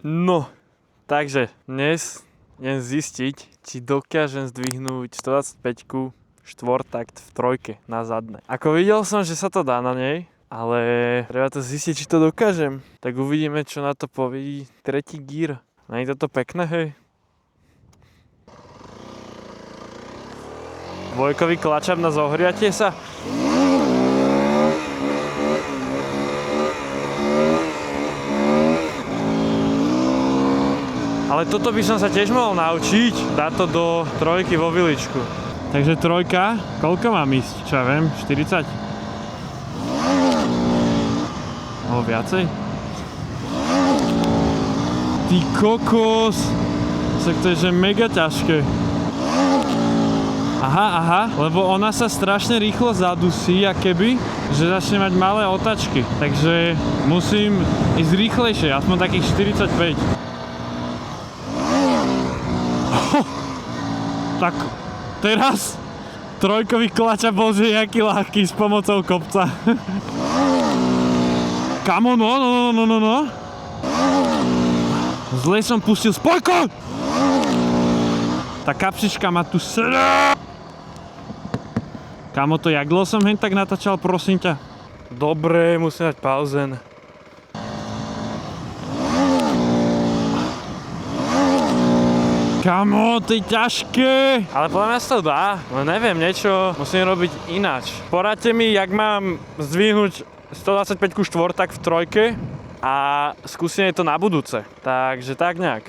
No, takže dnes idem zistiť, či dokážem zdvihnúť 125 štvortakt v trojke na zadné. Ako videl som, že sa to dá na nej, ale treba to zistiť, či to dokážem. Tak uvidíme, čo na to povie tretí gír. Nie je toto pekné, hej? Dvojkový klačap na zohriatie sa. Ale toto by som sa tiež mohol naučiť, dať to do trojky vo viličku. Takže trojka, koľko mám ísť? Čo ja viem, 40? Alebo viacej? Ty kokos! Tak to je že mega ťažké. Aha, lebo ona sa strašne rýchlo zadusí, akéby, že začne mať malé otačky. Takže musím ísť rýchlejšie, aspoň takých 45. Tak teraz trojkový klačap bol že jaký ľahký s pomocou kopca. Kamo, no. Zle som pustil spojko! Tá kapsička ma tu sedá. Kamo, to jak dlho som hen tak natáčal, prosím ťa? Dobre, musím dať pauzen. Kamo, to je ťažké. Ale podľa mňa sa to dá, no neviem, niečo musím robiť ináč. Poradte mi, jak mám zdvihnúť 125 štvortak v trojke a skúsim to na budúce. Takže tak nejak.